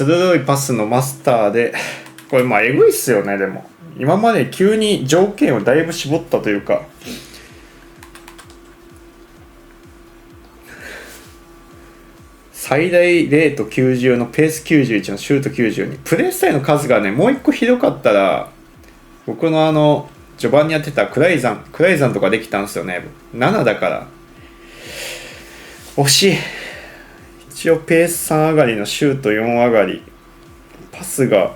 鋭いパスのマスターで、これまあエグいっすよね。でも今まで急に条件をだいぶ絞ったというか、最大レート90のペース91のシュート92、プレースタイルの数がねもう一個ひどかったら、僕の序盤にやってたクライザンとかできたんですよね。7だから惜しい。一応ペース3上がりのシュート4上がり、パスが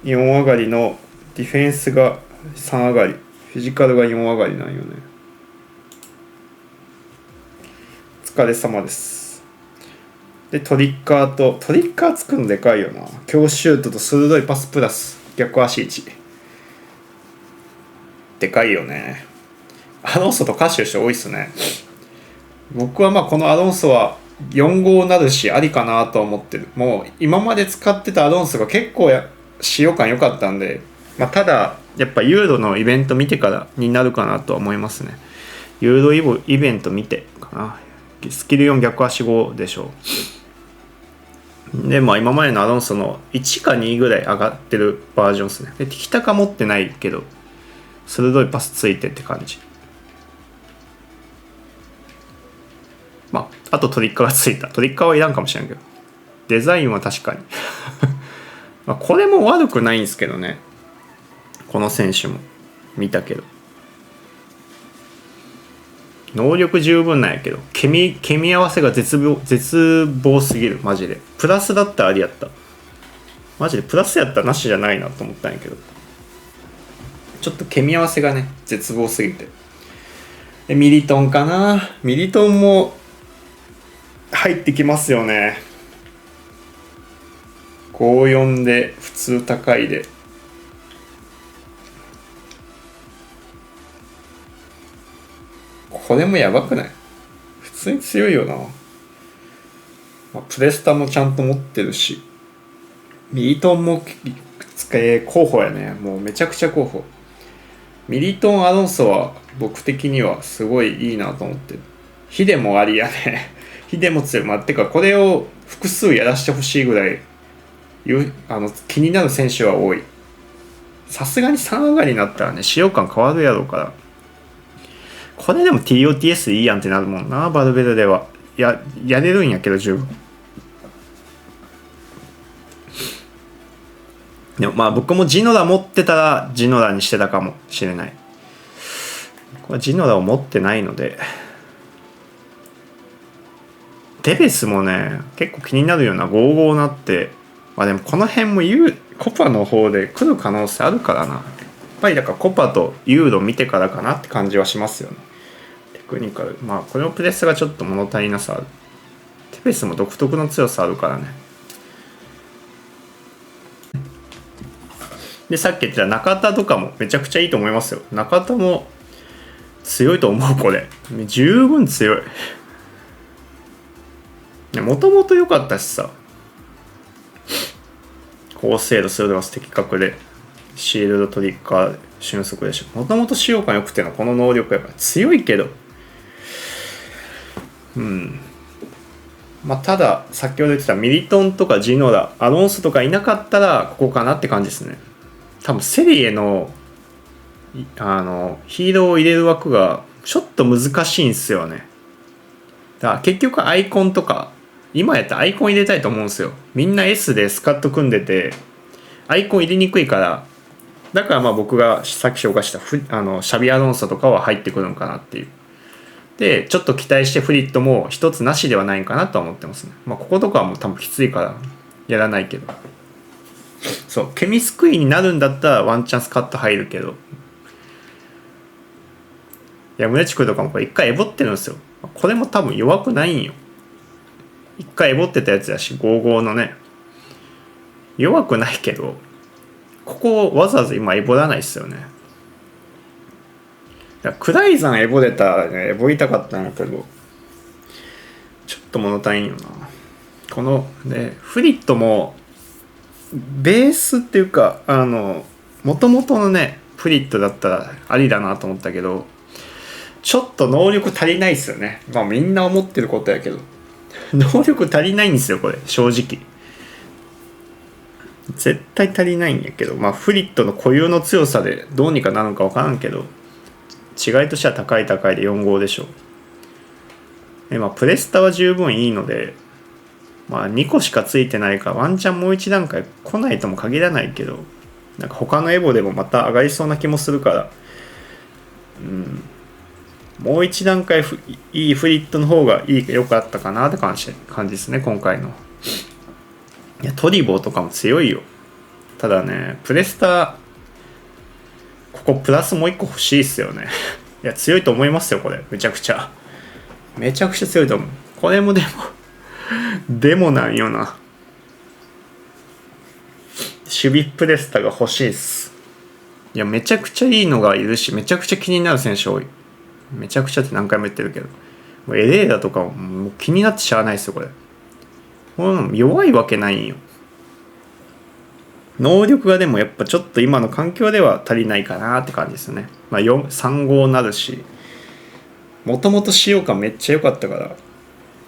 4上がりのディフェンスが3上がり、フィジカルが4上がりなんよね。お疲れ様です。でトリッカーつくのでかいよな。強シュートと鋭いパスプラス逆足1でかいよね。アロンソとカッシュして多いっすね。僕はまあこのアロンソは4号なるしありかなと思ってる。もう今まで使ってたアロンソが結構使用感良かったんで、まあ、ただやっぱユーロのイベント見てからになるかなとは思いますね。ユーロイベント見てかな。スキル4逆足5でしょう。でまあ今までのアロンソの1か2ぐらい上がってるバージョンですね。でティキタカ持ってないけど鋭いパスついてって感じ。まああとトリッカーがついた。トリッカーはいらんかもしれんけど、デザインは確かにまあこれも悪くないんですけどね。この選手も見たけど能力十分なんやけど、ケミ合わせが絶望すぎる。マジでプラスだったらありやった。マジでプラスやったらなしじゃないなと思ったんやけど、ちょっとケミ合わせがね絶望すぎて。でミリトンかな。ミリトンも入ってきますよね。54で普通高いで、これもやばくない？普通に強いよな。まあ、プレスタもちゃんと持ってるし、ミリトンも候補やね。もうめちゃくちゃ候補。ミリトン・アロンソは僕的にはすごいいいなと思ってる。ヒデもありやね。ヒデも強い。まあ、てかこれを複数やらしてほしいぐらい気になる選手は多い。さすがに3上がりになったらね使用感変わるやろうから。これでも TOTS いいやんってなるもんな。バルベルデはやれるんやけど十分。でもまあ僕もジノラ持ってたらジノラにしてたかもしれない。これジノラを持ってないので。テベスもね結構気になるような55なって、まあでもこの辺もコパの方で来る可能性あるからな。やっぱりだからコパとユーロ見てからかなって感じはしますよね。テクニカル、まあこのプレスがちょっと物足りなさある。テベスも独特の強さあるからね。でさっき言った中田とかもめちゃくちゃいいと思いますよ。中田も強いと思う。これ十分強い。もともと良かったしさ、高精度鋭い的確でシールドトリッカー俊足でしょ。もともと使用感良くてのこの能力やっぱ強いけど、まあただ先ほど言ってたミリトンとかジノラ、アロンソとかいなかったらここかなって感じですね。多分セリエのヒーローを入れる枠がちょっと難しいんですよね。だから結局アイコンとか今やったらアイコン入れたいと思うんですよ。みんな S でスカット組んでてアイコン入れにくいから、だからまあ僕がさっき紹介したシャビアロンソとかは入ってくるのかなっていう。でちょっと期待してフリットも一つなしではないかなとは思ってますね。まあこことかはもう多分きついからやらないけど、そうケミスクイになるんだったらワンチャンスカット入るけど、いやムネチクとかもこれ一回エボってるんですよ。これも多分弱くないんよ。一回エボってたやつだし55のね弱くないけど、ここをわざわざ今エボらないっすよね。クライザンエボ出たらねエボりたかったんだけどちょっと物足りんよな。このねフリットもベースっていうかもともとのねフリットだったらありだなと思ったけど、ちょっと能力足りないっすよね。まあみんな思ってることやけど能力足りないんですよこれ正直。絶対足りないんやけど、まあフリットの固有の強さでどうにかなるのか分からんけど、違いとしては高いで4-5でしょう。でまあプレスタは十分いいので、まあ2個しかついてないからワンチャンもう一段階来ないとも限らないけど、なんか他のエボでもまた上がりそうな気もするから、もう一段階いいフリットの方が良かったかなって感じですね、今回の。いやトリボーとかも強いよ。ただね、プレスタここプラスもう一個欲しいっすよね。いや強いと思いますよ、これめちゃくちゃ強いと思う。これもでもなんよな。守備プレスタが欲しいっす。いやめちゃくちゃいいのがいるし、めちゃくちゃ気になる選手多い。めちゃくちゃって何回も言ってるけど、もうエレーラとかもう気になってしゃあないっすよこれ。この弱いわけないんよ。能力がでもやっぱちょっと今の環境では足りないかなって感じですね。まあ3-5なるし、もともと使用感めっちゃ良かったから。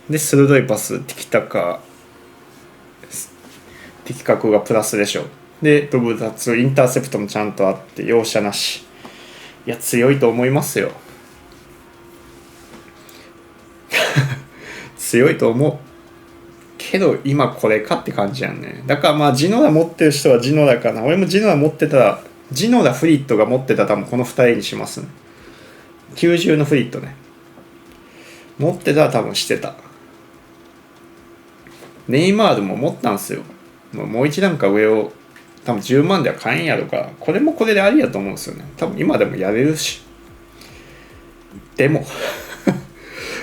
で鋭いパス、的確がプラスでしょ。でドブ脱インターセプトもちゃんとあって容赦なし。いや強いと思いますよ。強いと思うけど今これかって感じやんね。だからまあジノラ持ってる人はジノラかな。俺もジノラ持ってたら、ジノラフリットが持ってたら多分この2人にしますね。90のフリットね、持ってたら多分してた。ネイマールも持ったんすよ。もう一段階上を多分10万では買えんやろから、これもこれでありやと思うんですよね。多分今でもやれるし、でも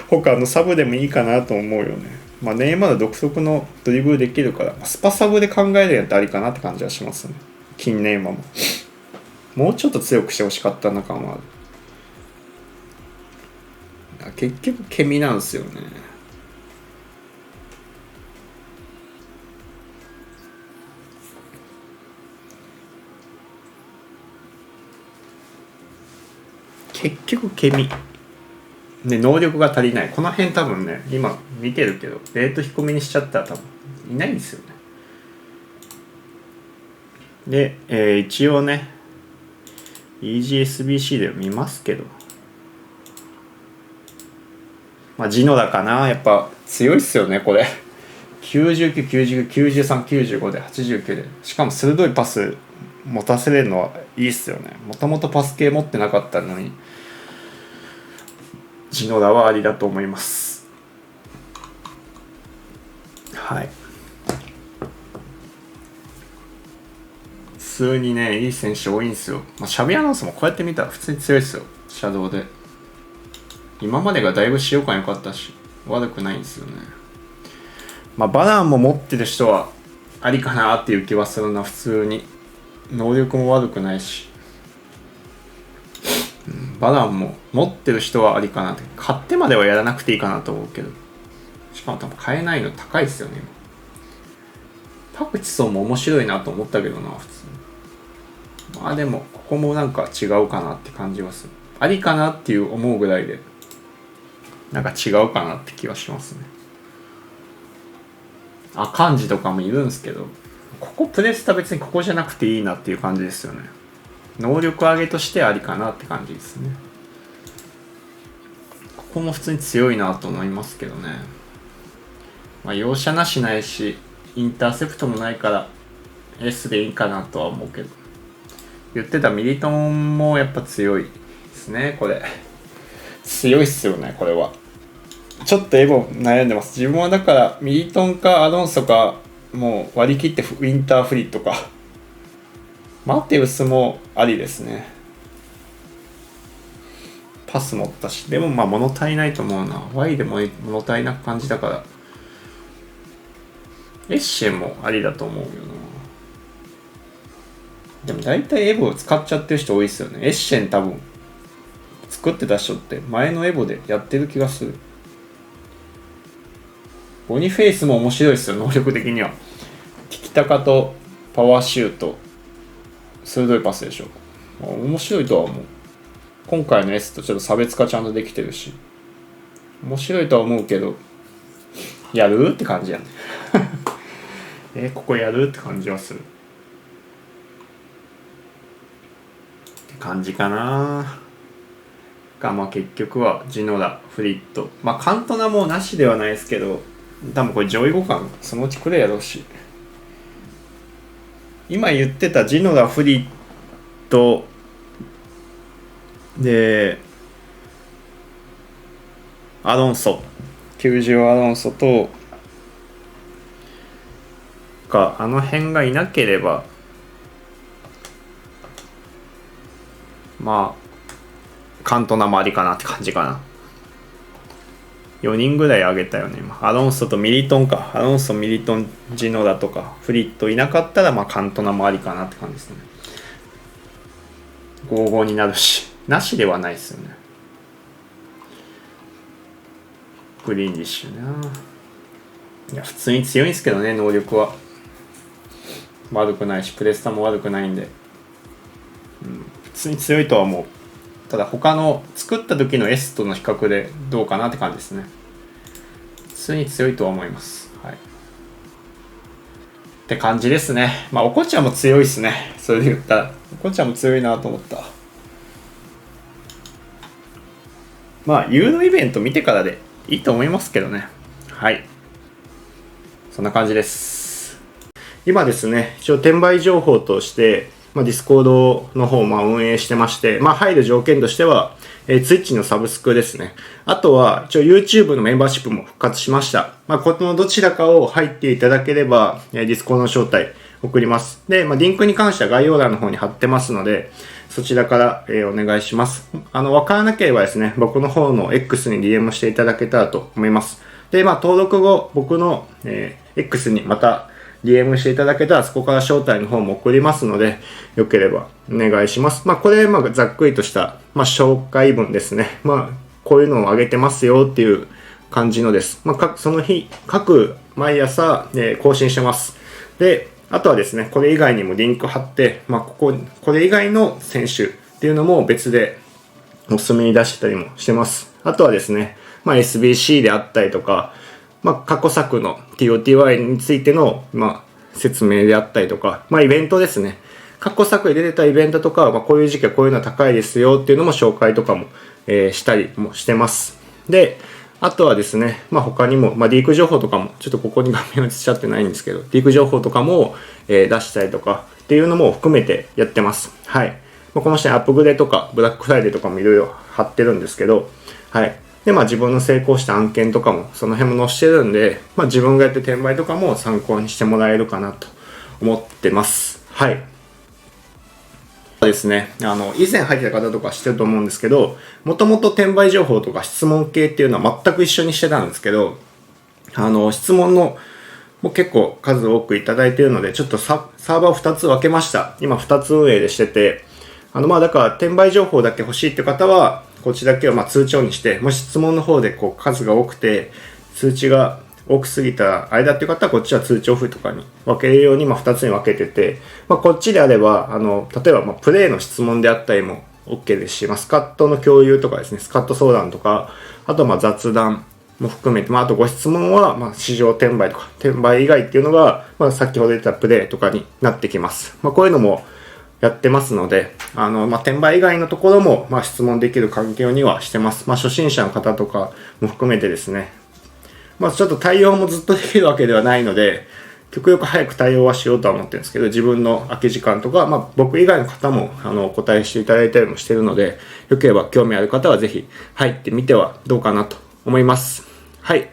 他のサブでもいいかなと思うよね。まあネイマール独特のドリブルできるから、スパサブで考えるやつありかなって感じはしますね。金ネイマーももうちょっと強くしてほしかったな感はある。結局ケミなんですよね。結局ケミね、能力が足りない。この辺多分ね、今見てるけどレート低めにしちゃったら多分いないんですよね。で、一応ね EGSBC で見ますけど、まあジノだかな。やっぱ強いっすよねこれ。99、99、93、95で89で、しかも鋭いパス持たせれるのはいいっすよね。もともとパス系持ってなかったのにジノラはありだと思います。はい。普通にねいい選手多いんですよ。まあ、シャビアノンスもこうやって見たら普通に強いですよ。シャドウで今までがだいぶ使用感良かったし悪くないんですよね。まあバランも持ってる人はありかなっていう気はするな。普通に能力も悪くないし、バランも持ってる人はありかなって。買ってまではやらなくていいかなと思うけど、しかも多分買えないの高いですよね今。パクチソンも面白いなと思ったけどな普通に。まあでもここもなんか違うかなって感じはする。ありかなっていう思うぐらいでなんか違うかなって気はしますね。漢字とかもいるんですけど、ここプレスタ別にここじゃなくていいなっていう感じですよね。能力上げとしてありかなって感じですね。ここも普通に強いなと思いますけどね。まあ容赦なしないしインターセプトもないから S でいいかなとは思うけど、言ってたミリトンもやっぱ強いですね。これ強いっすよね。これはちょっとエゴ悩んでます。自分はだからミリトンかアロンソかもう割り切ってウィンターフリットかマテウスもありですね。パス持ったし、でもまあ物足りないと思うな。Y でも物足りなく感じたから、エッシェンもありだと思うよな。でも大体エボを使っちゃってる人多いですよね。エッシェン多分作ってた人って前のエボでやってる気がする。ボニフェイスも面白いですよ、能力的には。ティキタカとパワーシュート、鋭いパスでしょ。面白いとは思う。今回の S とちょっと差別化ちゃんとできてるし、面白いとは思うけど、やるって感じやね。ここやるって感じはする。感じかな。まあ結局はジノラ、フリット、まあカントナもなしではないですけど、多分これ上位互換そのうち来るやろうし、今言ってたジノラ、フリットでアロンソ、90アロンソとか、あの辺がいなければまあカントナもありかなって感じかな。4人ぐらい挙げたよね今。アロンソとミリトンか。アロンソ、ミリトン、ジノラとかフリットいなかったらまあカントナもありかなって感じですね。5-5になるし、なしではないですよね。グリーンリッシュな。いや普通に強いんですけどね、能力は悪くないし、プレスタも悪くないんで、普通に強いとは思う。ただ他の作った時の S との比較でどうかなって感じですね。普通に強いとは思います。はい。って感じですね。まあおこちゃんも強いですね。それで言ったらおこちゃんも強いなと思った。まあユーロイベント見てからでいいと思いますけどね。はい。そんな感じです。今ですね、一応転売情報としてディスコードの方を運営してまして、入る条件としては、Twitch のサブスクですね。あとは、一応 YouTube のメンバーシップも復活しました。このどちらかを入っていただければ、ディスコードの招待送ります。で、リンクに関しては概要欄の方に貼ってますので、そちらから、お願いします。わからなければですね、僕の方の X に DM していただけたらと思います。で、登録後、僕の、X にまた、DM していただけたらそこから招待の方も送りますので、よければお願いします。これざっくりとした紹介文ですね。こういうのをあげてますよっていう感じのです。その日各毎朝、更新してます。で、あとはですね、これ以外にもリンク貼って、これ以外の選手っていうのも別でおすすめに出してたりもしてます。あとはですね、SBC であったりとか、過去作の TOTY についての、説明であったりとか、イベントですね。過去作で出てたイベントとか、こういう時期はこういうのは高いですよっていうのも紹介とかも、したりもしてます。で、あとはですね、他にも、リーク情報とかも、ちょっとここに画面映しちゃってないんですけど、リーク情報とかも、出したりとかっていうのも含めてやってます。はい。この下にアップグレとか、ブラックフライデーとかもいろいろ貼ってるんですけど、はい。で、自分の成功した案件とかもその辺も載せてるんで、自分がやって転売とかも参考にしてもらえるかなと思ってます。はい。ですね、以前入ってた方とか知ってると思うんですけど、もともと転売情報とか質問系っていうのは全く一緒にしてたんですけど、質問のもう結構数多くいただいているので、ちょっとサーバーを2つ分けました。今2つ運営でしてて、だから転売情報だけ欲しいって方は、こっちだけを通帳にして、もし質問の方で数が多くて、通知が多くすぎたら、あれだっていう方はこっちは通帳付とかに分けるように2つに分けてて、こっちであれば、例えばプレイの質問であったりも OK ですし、スカットの共有とかですね、スカット相談とか、あと雑談も含めて、あとご質問は、市場転売とか、転売以外っていうのが、先ほど言ったプレイとかになってきます。こういうのも、やってますので、転売以外のところも、質問できる環境にはしてます。初心者の方とかも含めてですね。ちょっと対応もずっとできるわけではないので、極力早く対応はしようとは思ってるんですけど、自分の空き時間とか、僕以外の方も、お答えしていただいたりもしてるので、よければ興味ある方はぜひ入ってみてはどうかなと思います。はい。